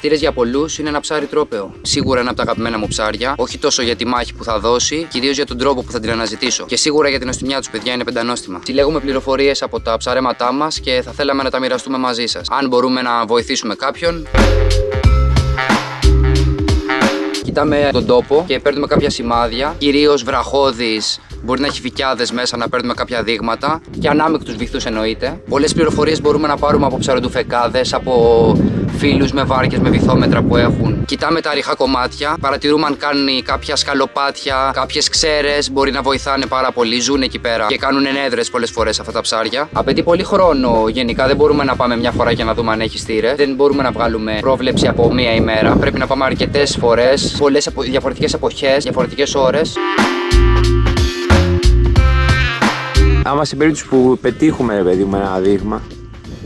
Στήρες για πολλούς είναι ένα ψάρι τρόπαιο. Σίγουρα είναι από τα αγαπημένα μου ψάρια. Όχι τόσο για τη μάχη που θα δώσει, κυρίως για τον τρόπο που θα την αναζητήσω. Και σίγουρα για την νοστιμιά τους, παιδιά, είναι πεντανόστιμα. Συλλέγουμε πληροφορίες από τα ψαρέματά μας και θα θέλαμε να τα μοιραστούμε μαζί σας. Αν μπορούμε να βοηθήσουμε κάποιον. Κοιτάμε τον τόπο και παίρνουμε κάποια σημάδια, κυρίως βραχώδεις. Μπορεί να έχει φυκιάδες μέσα, να παίρνουμε κάποια δείγματα και ανάμεικτους βυθούς εννοείται. Πολλές πληροφορίες μπορούμε να πάρουμε από ψαροντουφεκάδες, από φίλους με βάρκες, με βυθόμετρα που έχουν. Κοιτάμε τα ριχά κομμάτια, παρατηρούμε αν κάνει κάποια σκαλοπάτια, κάποιες ξέρες, μπορεί να βοηθάνε πάρα πολύ. Ζουν εκεί πέρα και κάνουν ενέδρες πολλές φορές αυτά τα ψάρια. Απαιτεί πολύ χρόνο γενικά, δεν μπορούμε να πάμε μια φορά για να δούμε αν έχει στήρες. Δεν μπορούμε να βγάλουμε πρόβλεψη από μία ημέρα. Πρέπει να πάμε αρκετές φορές, πολλές διαφορετικές εποχές, διαφορετικές ώρες. Άμα σε περίπτωση που πετύχουμε, ρε παιδί μου, ένα δείγμα,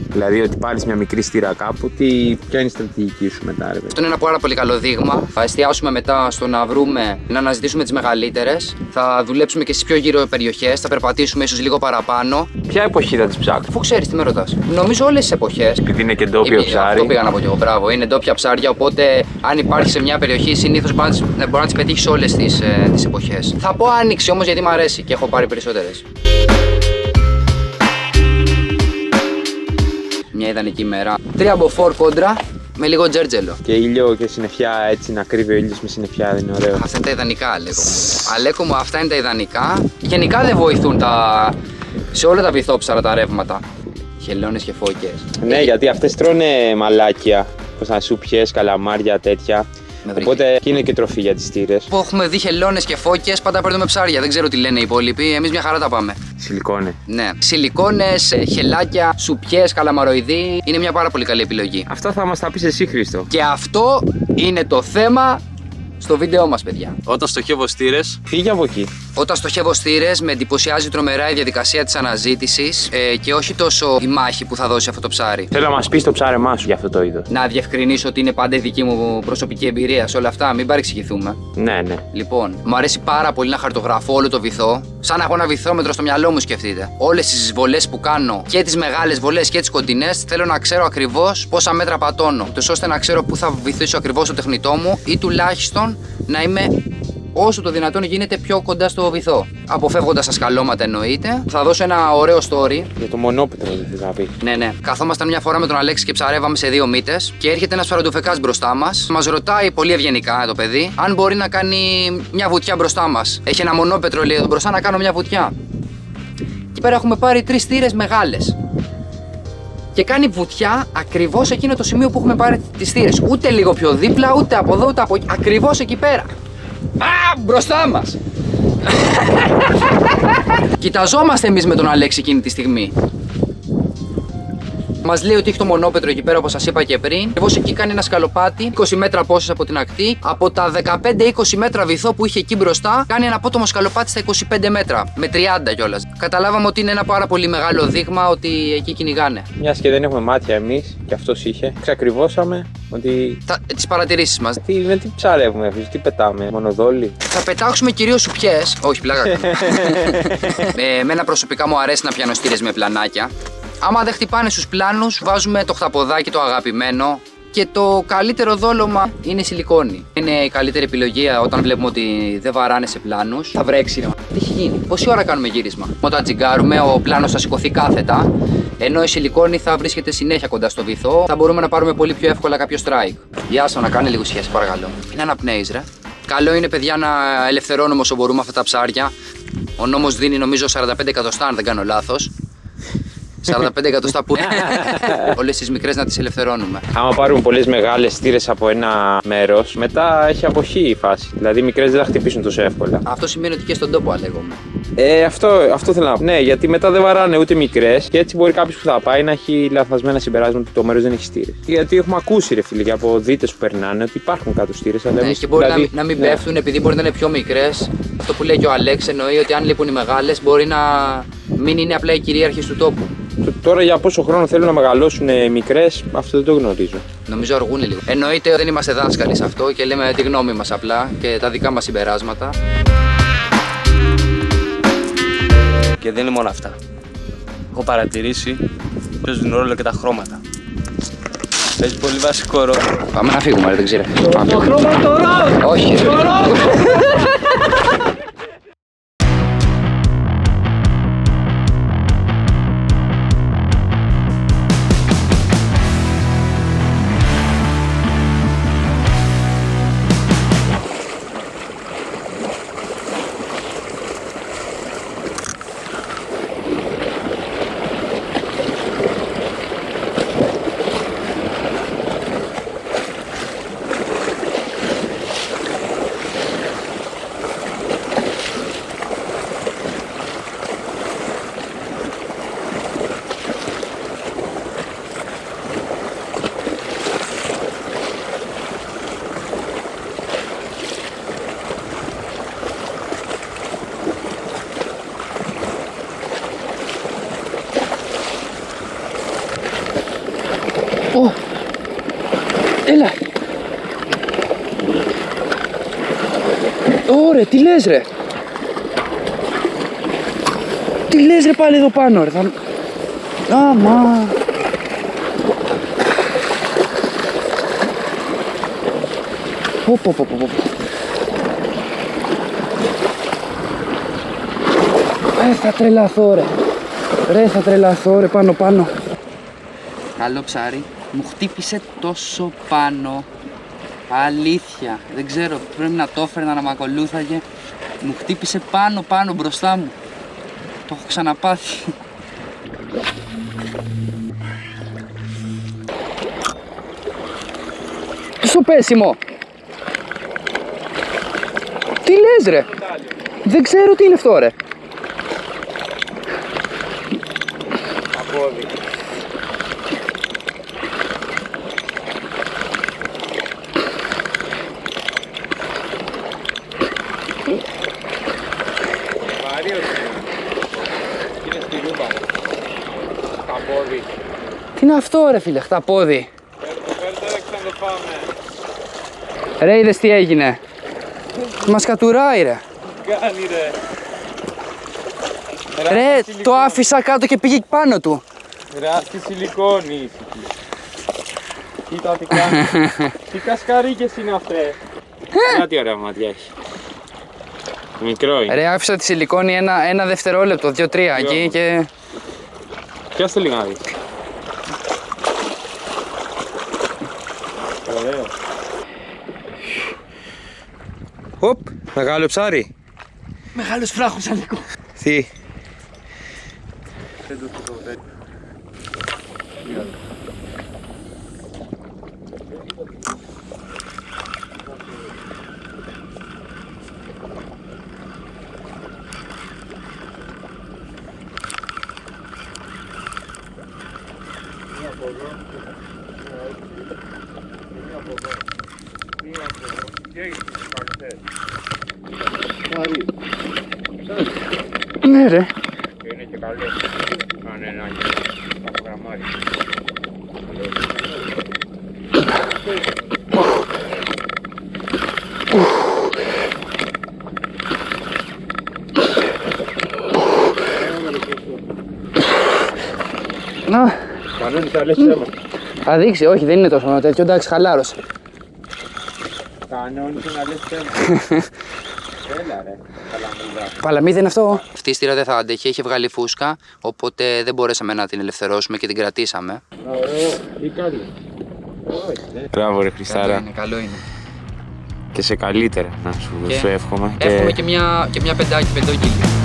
δηλαδή ότι πάρεις μια μικρή στήρα κάπου, ποια είναι η στρατηγική σου μετά, ρε παιδί? Αυτό είναι ένα πάρα πολύ καλό δείγμα. Θα εστιάσουμε μετά στο να βρούμε, να αναζητήσουμε τις μεγαλύτερες. Θα δουλέψουμε και στις πιο γύρω περιοχές. Θα περπατήσουμε ίσως λίγο παραπάνω. Ποια εποχή θα τις ψάξεις? Αφού ξέρεις τι με ρωτάς. Νομίζω όλες τις εποχές. Επειδή είναι και ντόπιο ψάρι. Αυτό πήγα να πω και εγώ. Μπράβο. Είναι ντόπια ψάρια. Οπότε, αν υπάρχει σε μια περιοχή, συνήθως μπορεί να τις πετύχεις όλες τις εποχές. Θα πω άνοιξη όμως γιατί μου αρέσει και έχω πάρει περισσότερες. Μια ιδανική μέρα. 3 μποφόρ κόντρα με λίγο τζέρτζελο. Και ήλιο και συννεφιά, έτσι να κρύβει ο ήλιος με συννεφιά, δεν είναι ωραίο? Αυτά είναι τα ιδανικά, Αλέκο μου. Αλέκο μου, αυτά είναι τα ιδανικά. Γενικά δεν βοηθούν σε όλα τα βυθόψαρα τα ρεύματα. Χελώνες και φώκες. Ναι, γιατί αυτές τρώνε μαλάκια, πως να σούπιες, καλαμάρια, τέτοια. Οπότε και είναι και τροφή για τις στήρες. Που έχουμε δει χελώνες και φώκες, πάντα παίρνουμε ψάρια. Δεν ξέρω τι λένε οι υπόλοιποι. Εμείς μια χαρά τα πάμε. Σιλικόνε. Ναι. Σιλικόνες, χελάκια, σουπιές, καλαμαροειδή. Είναι μια πάρα πολύ καλή επιλογή. Αυτό θα μας τα πεις εσύ, Χρήστο. Και αυτό είναι το θέμα στο βίντεό μας, παιδιά. Όταν στοχεύω στήρες, φύγε από εκεί. Όταν στοχεύω στήρες, με εντυπωσιάζει τρομερά η διαδικασία της αναζήτησης και όχι τόσο η μάχη που θα δώσει αυτό το ψάρι. Θέλω να μας πεις το ψάρεμά σου για αυτό το είδος. Να διευκρινίσω ότι είναι πάντα η δική μου προσωπική εμπειρία σε όλα αυτά, μην παρεξηγηθούμε. Ναι, ναι. Λοιπόν, μου αρέσει πάρα πολύ να χαρτογραφώ όλο το βυθό. Σαν να έχω ένα βυθόμετρο στο μυαλό μου, σκεφτείτε. Όλες τις βολές που κάνω, και τις μεγάλες βολές και τις κοντινές, θέλω να ξέρω ακριβώς πόσα μέτρα πατώνω. Τους ώστε να ξέρω πού θα βυθίσω ακριβώς το τεχνητό μου ή τουλάχιστον να είμαι όσο το δυνατόν γίνεται πιο κοντά στο βυθό. Αποφεύγοντας τα σκαλώματα εννοείται. Θα δώσω ένα ωραίο story. Για το μονόπετρο δεν θες να πει? Ναι, ναι. Καθόμασταν μια φορά με τον Αλέξη και ψαρεύαμε σε 2 μύτες και έρχεται ένας ψαροντουφεκάς μπροστά μας. Μας ρωτάει πολύ ευγενικά το παιδί αν μπορεί να κάνει μια βουτιά μπροστά μας. Έχει ένα μονόπετρο, λέει, εδώ μπροστά, να κάνω μια βουτιά. Εκεί πέρα έχουμε πάρει 3 στήρες μεγάλες. Και κάνει βουτιά ακριβώς εκείνο το σημείο που έχουμε πάρει τις στήρες. Ούτε λίγο πιο δίπλα, ούτε από εδώ, ούτε από εκεί. Ακριβώς εκεί πέρα. Μπροστά μας. Κοιταζόμαστε εμείς με τον Αλέξη εκείνη τη στιγμή. Μας λέει ότι έχει το μονόπετρο εκεί πέρα, όπως σας είπα και πριν. Ακριβώς εκεί κάνει ένα σκαλοπάτι, 20 μέτρα απόσταση από την ακτή. Από τα 15-20 μέτρα βυθό που είχε εκεί μπροστά, κάνει ένα απότομο σκαλοπάτι στα 25 μέτρα. Με 30 κιόλας. Καταλάβαμε ότι είναι ένα πάρα πολύ μεγάλο δείγμα ότι εκεί κυνηγάνε. Μιας και δεν έχουμε μάτια εμείς, και αυτός είχε, εξακριβώσαμε ότι. Τις παρατηρήσεις μας. Με τι ψαρεύουμε, τι πετάμε, μονοδόλι? Θα πετάξουμε κυρίως σουπιές. Όχι, πλάκα. Εμένα προσωπικά μου αρέσει να πιάνω στήρες με πλανάκια. Άμα δεν χτυπάνε στους πλάνους, βάζουμε το χταποδάκι το αγαπημένο και το καλύτερο δόλωμα είναι η σιλικόνη. Είναι η καλύτερη επιλογή όταν βλέπουμε ότι δεν βαράνε σε πλάνους. Θα βρέξει. Τι έχει γίνει, πόση ώρα κάνουμε γύρισμα? Όταν τζιγκάρουμε, ο πλάνος θα σηκωθεί κάθετα, ενώ η σιλικόνη θα βρίσκεται συνέχεια κοντά στο βυθό. Θα μπορούμε να πάρουμε πολύ πιο εύκολα κάποιο strike. Γεια σας, να κάνει λίγο σχέση, παρακαλώ. Είναι αναπνέεις, ρε. Καλό είναι, παιδιά, να ελευθερώνουμε όσο μπορούμε αυτά τα ψάρια. Ο νόμος δίνει, νομίζω, 45 εκατοστά, αν δεν κάνω λάθος. 45 εκατοστά που όλες τις μικρές να τις ελευθερώνουμε. Άμα πάρουμε πολλές μεγάλες στήρες από ένα μέρος, μετά έχει αποχή η φάση. Δηλαδή οι μικρές δεν θα χτυπήσουν τόσο εύκολα. Αυτό σημαίνει ότι και στον τόπο αλέγομαι. Αυτό θέλω να πω. Ναι, γιατί μετά δεν βαράνε ούτε μικρές και έτσι μπορεί κάποιος που θα πάει να έχει λαθασμένα συμπεράσματα ότι το μέρος δεν έχει στήρες. Γιατί έχουμε ακούσει, ρε φίλε, και από δίτες που περνάνε ότι υπάρχουν κάτω στήρες. Αλλά ναι, και μπορεί δηλαδή, να μην πέφτουν επειδή μπορεί να είναι πιο μικρές. Αυτό που λέει και ο Αλέξ εννοεί ότι αν λείπουν οι μεγάλες μπορεί να μην είναι απλά οι κυρίαρχες του τόπου. Τώρα για πόσο χρόνο θέλουν να μεγαλώσουν μικρές, αυτό δεν το γνωρίζω. Νομίζω αργούν λίγο. Εννοείται δεν είμαστε δάσκαλοι σε αυτό και λέμε τη γνώμη μας απλά και τα δικά μας συμπεράσματα. και δεν είναι μόνο αυτά. Έχω παρατηρήσει παίζουν ρόλο και τα χρώματα. Παίζει πολύ βασικό ρόλο. Πάμε να φύγουμε, ρε, δεν ξέρω. Το χρώμα το ροζ! Όχι, ρε. Ω, έλα. Ωραία, τι λες ρε. Τι λες ρε πάλι εδώ πάνω ρε. Άμα. Πω. Θα τρελαθώ ρε. Ρε θα τρελαθώ ρε πάνω. Καλό ψάρι. Μου χτύπησε τόσο πάνω. Αλήθεια. Δεν ξέρω, πρέπει να το έφερνα να μ' ακολούθαγε. Μου χτύπησε πάνω μπροστά μου. Το έχω ξαναπάθει. Στο πέσιμο. Τι λες ρε. Δεν ξέρω τι είναι αυτό ρε. Απόδει. Τι είναι αυτό ρε φίλε, χταπόδι. Ρε είδες τι έγινε. Μας κατουράει ρε. Κάνει ρε. Ρε το άφησα κάτω και πήγε πάνω του. Ράστη σιλικόνη. Κοίτα τι κάνει. Τι κασκαρίκες είναι αυτές. Τι ωραία μάτια έχει. Μικρό είναι. Ρε άφησα τη σιλικόνη ένα δευτερόλεπτο, 2-3 εκεί και... Πιάστε λίγο να δεις. Ωραίο. Οπ, μεγάλο ψάρι. Μεγάλος φράχος αλικό. Τι. Ναι ρε. Είναι και καλό. Κάνε ένα γραμμάρι. Να. Κανόνισε άλλες θέμα. Θα δείξει, όχι δεν είναι τόσο τέτοιο, εντάξει χαλάρωσε. Κανόνισε άλλες θέμα. Έλα ρε, παλαμίδα. Παλαμίδα είναι αυτό. Αυτή η στήρα δεν θα αντέχει, είχε βγάλει φούσκα, οπότε δεν μπορέσαμε να την ελευθερώσουμε και την κρατήσαμε. Ωραίο, ή καλή. Μπράβο ρε Χριστάρα. Καλό είναι. Και σε καλύτερα να σου εύχομαι. Εύχομαι και μια 5 κιλά.